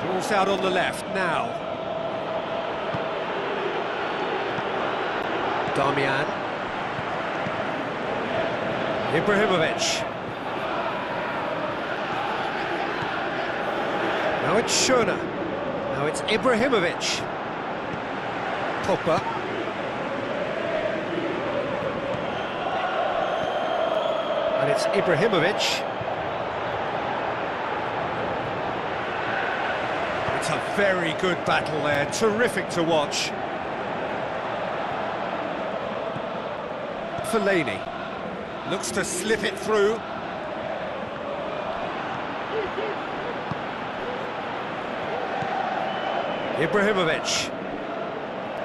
Ball's out on the left now. Damian. Ibrahimovic. Now it's Schöne. Now it's Ibrahimovic. Pogba. And it's Ibrahimovic. It's a very good battle there, terrific to watch. Fellaini looks to slip it through. Ibrahimovic.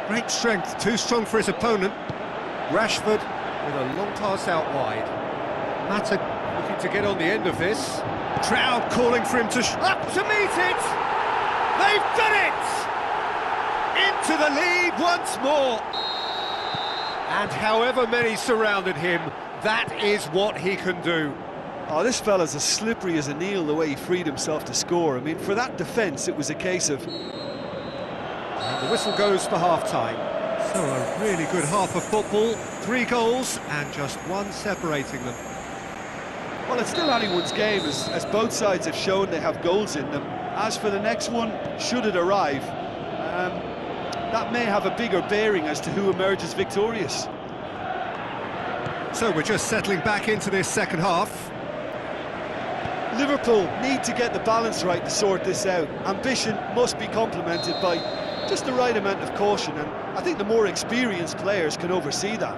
Great strength, too strong for his opponent. Rashford with a long pass out wide. Mata looking to get on the end of this. Crowd calling for him to up to meet it! They've done it! Into the lead once more. And however many surrounded him, that is what he can do. Oh, this fella's as slippery as an eel, the way he freed himself to score. I mean, for that defence, it was a case of... And the whistle goes for half-time. So a really good half of football, 3 goals and just one separating them. Well, it's still anyone's game, as both sides have shown they have goals in them. As for the next one, should it arrive, that may have a bigger bearing as to who emerges victorious. So we're just settling back into this second half. Liverpool need to get the balance right to sort this out. Ambition must be complemented by just the right amount of caution, and I think the more experienced players can oversee that.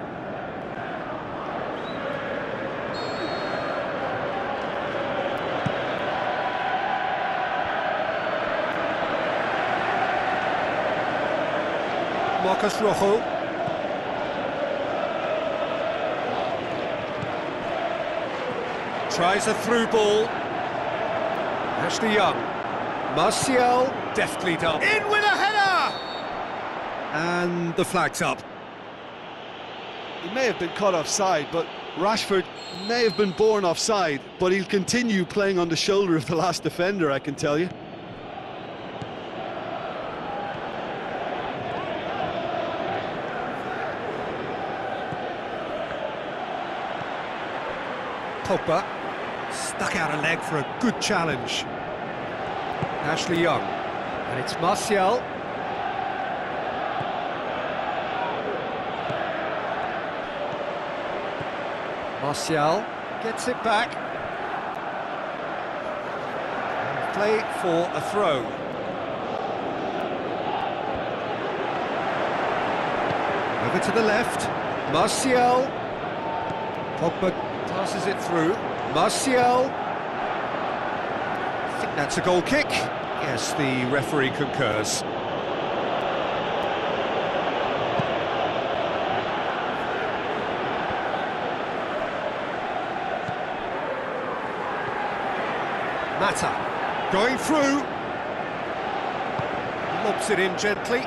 Marcus Rojo. Tries a through ball. Ashley Young. Martial, deftly done. In with a header! And the flag's up. He may have been caught offside, but Rashford may have been born offside, but he'll continue playing on the shoulder of the last defender, I can tell you. Pogba stuck out a leg for a good challenge. Ashley Young, and it's Martial. Martial gets it back. And play for a throw. Over to the left, Martial. Pogba passes it through. Martial. I think that's a goal kick. Yes, the referee concurs. Mata going through. Lobs it in gently.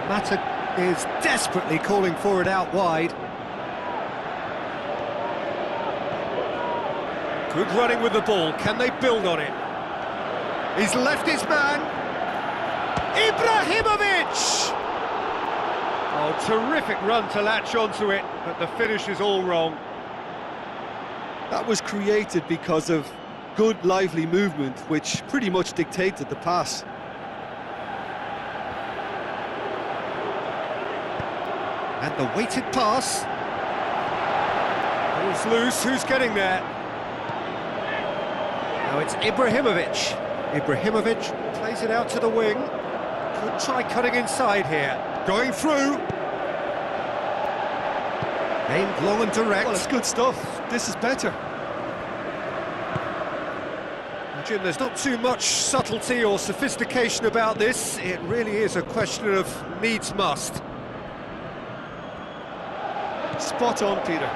Mata is desperately calling for it out wide. Good running with the ball. Can they build on it? He's left his man. Ibrahimovic! Oh, terrific run to latch onto it, but the finish is all wrong. That was created because of good, lively movement, which pretty much dictated the pass. And the weighted pass. Ball's loose. Who's getting there? Now it's Ibrahimovic. Ibrahimovic plays it out to the wing. Could try cutting inside here. Going through. Aimed long and direct. Well, it's good stuff. This is better. Jim, there's not too much subtlety or sophistication about this. It really is a question of needs must. Spot on, Peter.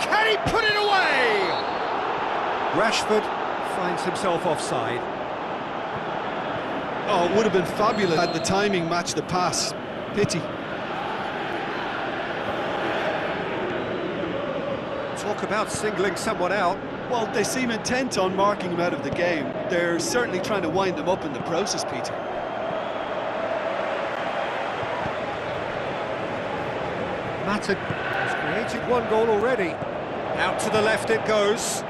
Can he put it away? Rashford finds himself offside. Oh, it would have been fabulous had the timing matched the pass. Pity. Talk about singling someone out. Well, they seem intent on marking him out of the game. They're certainly trying to wind him up in the process, Peter. Mata has created one goal already. Out to the left it goes.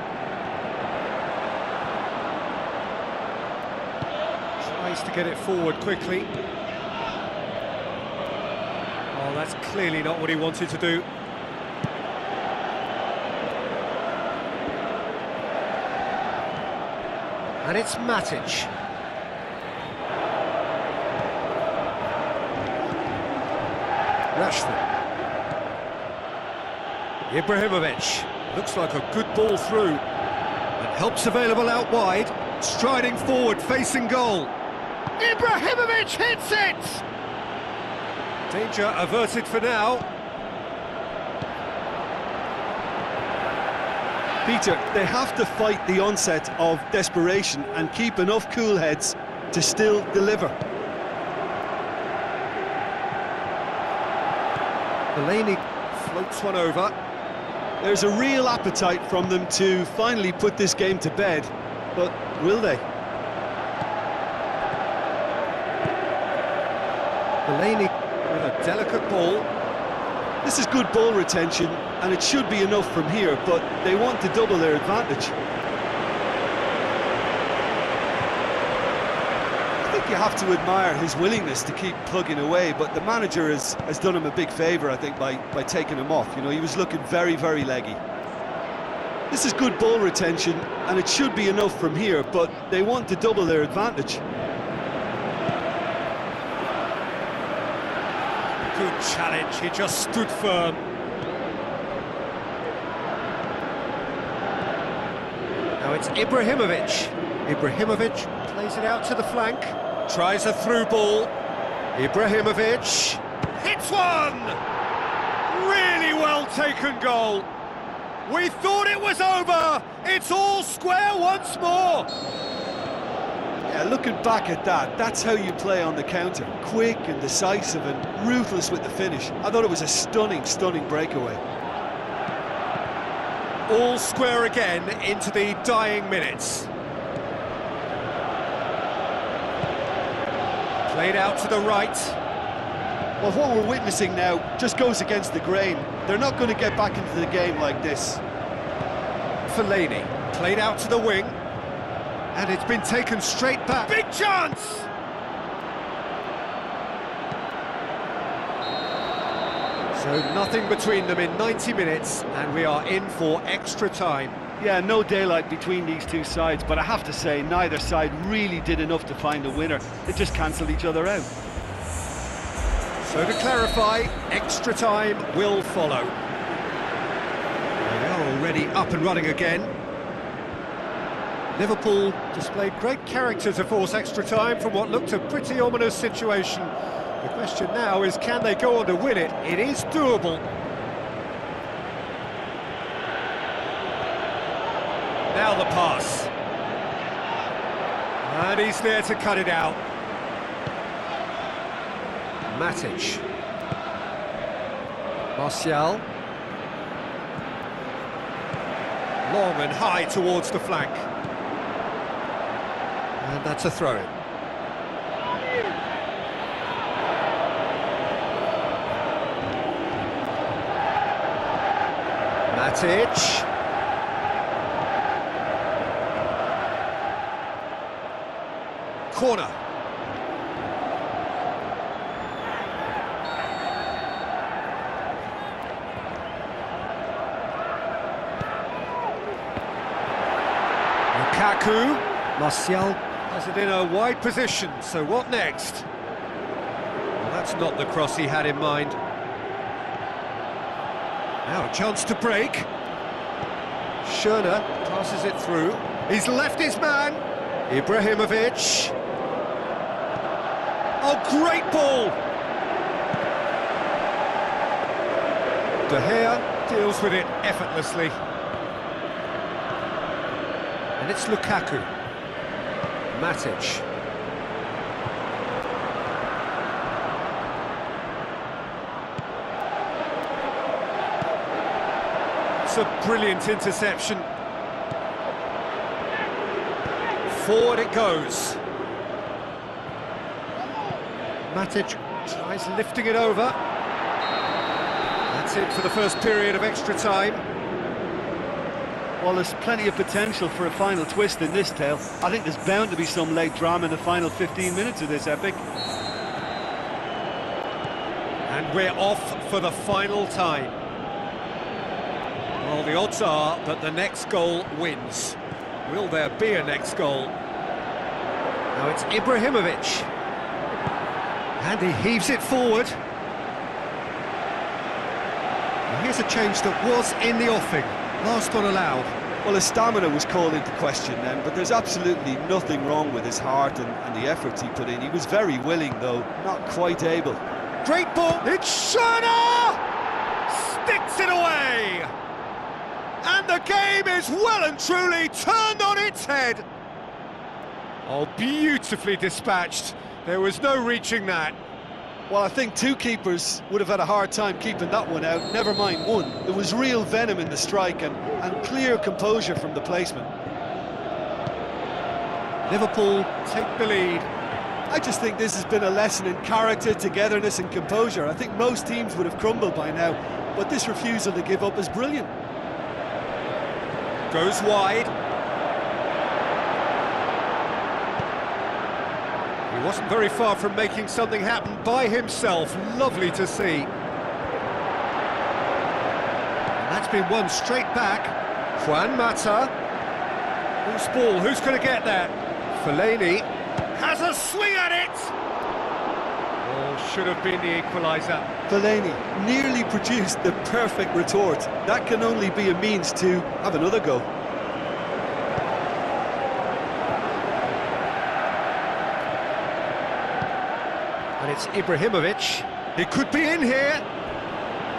Tries to get it forward quickly. Oh, that's clearly not what he wanted to do. And it's Matic. Rashford. Ibrahimovic. Looks like a good ball through. And help's available out wide. Striding forward, facing goal. Ibrahimovic hits it! Danger averted for now. Peter, they have to fight the onset of desperation and keep enough cool heads to still deliver. Delaney floats one over. There's a real appetite from them to finally put this game to bed, but will they? Delaney with a delicate ball. This is good ball retention, and it should be enough from here, but they want to double their advantage. I think you have to admire his willingness to keep plugging away, but the manager has done him a big favour, I think, by taking him off. You know, he was looking very, very leggy. This is good ball retention, and it should be enough from here, but they want to double their advantage. Good challenge, he just stood firm. Now it's Ibrahimovic. Ibrahimovic plays it out to the flank. Tries a through ball. Ibrahimovic hits one! Really well taken goal. We thought it was over. It's all square once more. Yeah, looking back at that, that's how you play on the counter. Quick and decisive and ruthless with the finish. I thought it was a stunning, stunning breakaway. All square again into the dying minutes. Played out to the right. Well, what we're witnessing now just goes against the grain. They're not going to get back into the game like this. Fellaini played out to the wing. And it's been taken straight back. Big chance! So nothing between them in 90 minutes, and we are in for extra time. Yeah, no daylight between these two sides, but I have to say, neither side really did enough to find a winner. They just cancelled each other out. So to clarify, extra time will follow. They are already up and running again. Liverpool displayed great character to force extra time from what looked a pretty ominous situation. The question now is, can they go on to win it? It is doable. Now the pass. And he's there to cut it out. Matic. Martial. Long and high towards the flank. And that's a throw-in. Matic. Corner. Lukaku. Martial has it in a wide position, so what next? Well, that's not the cross he had in mind. Now a chance to break. Schöner passes it through. He's left his man. Ibrahimovic. Oh, great ball! De Gea deals with it effortlessly. And it's Lukaku. Matic. It's a brilliant interception. Forward it goes. Matic tries lifting it over. That's it for the first period of extra time. Well, there's plenty of potential for a final twist in this tale. I think there's bound to be some late drama in the final 15 minutes of this epic. And we're off for the final time. Well, the odds are that the next goal wins. Will there be a next goal? Now it's Ibrahimovic. And he heaves it forward. And here's a change that was in the offing. Last one allowed. Well, his stamina was called into question then, but there's absolutely nothing wrong with his heart and the efforts he put in. He was very willing, though, not quite able. Great ball, it's Schöner! Sticks it away! And the game is well and truly turned on its head. Oh, beautifully dispatched. There was no reaching that. Well, I think two keepers would have had a hard time keeping that one out, never mind one. There was real venom in the strike and clear composure from the placement. Liverpool take the lead. I just think this has been a lesson in character, togetherness and composure. I think most teams would have crumbled by now, but this refusal to give up is brilliant. Goes wide. He wasn't very far from making something happen by himself. Lovely to see. And that's been won straight back. Juan Mata. Who's ball? Who's going to get that? Fellaini has a swing at it! Oh, should have been the equaliser. Fellaini nearly produced the perfect retort. That can only be a means to have another go. And it's Ibrahimovic. He could be in here.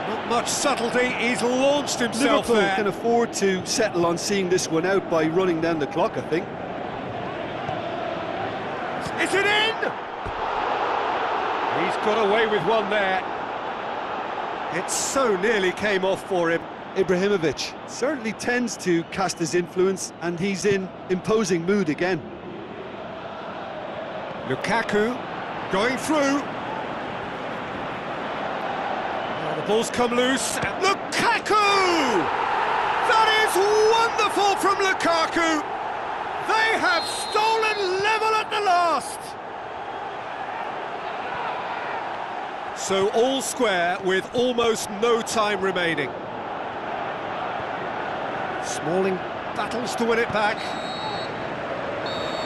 Not much subtlety. He's launched himself Liverpool there. can afford to settle on seeing this one out by running down the clock, I think. Is it in? He's got away with one there. It so nearly came off for him. Ibrahimovic certainly tends to cast his influence, and he's in imposing mood again. Lukaku going through. Now the ball's come loose. Lukaku! That is wonderful from Lukaku! They have stolen level at the last! So all square with almost no time remaining. Smalling battles to win it back.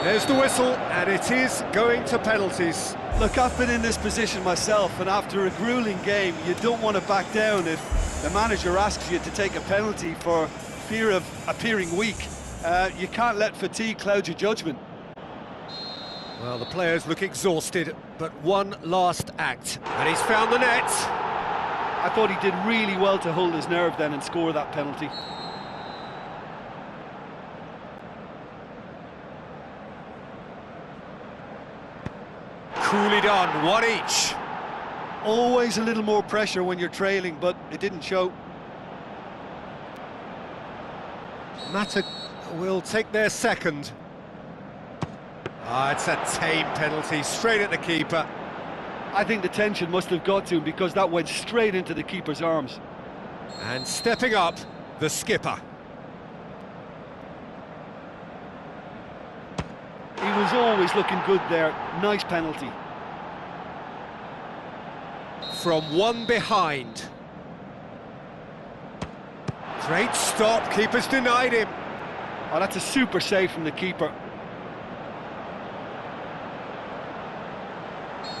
There's the whistle, and it is going to penalties. Look, I've been in this position myself, and after a gruelling game, you don't want to back down if the manager asks you to take a penalty for fear of appearing weak. You can't let fatigue cloud your judgment. Well, the players look exhausted, but one last act, and he's found the net. I thought he did really well to hold his nerve then and score that penalty. Coolly done, one each. Always a little more pressure when you're trailing, but it didn't show. Mata will take their second. Ah, it's a tame penalty, straight at the keeper. I think the tension must have got to him because that went straight into the keeper's arms. And stepping up, the skipper. He was always looking good there. Nice penalty. From one behind. Great stop, keeper's denied him. Oh, that's a super save from the keeper.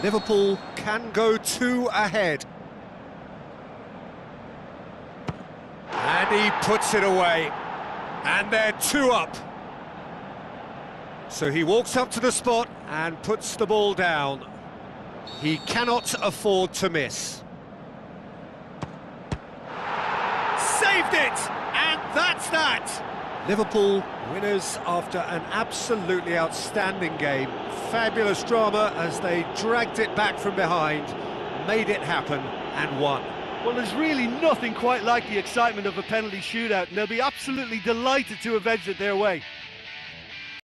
Liverpool can go 2 ahead. And he puts it away. And they're 2 up. So he walks up to the spot and puts the ball down. He cannot afford to miss. Saved it! And that's that! Liverpool winners after an absolutely outstanding game. Fabulous drama as they dragged it back from behind, made it happen and won. Well, there's really nothing quite like the excitement of a penalty shootout, and they'll be absolutely delighted to have edged it their way.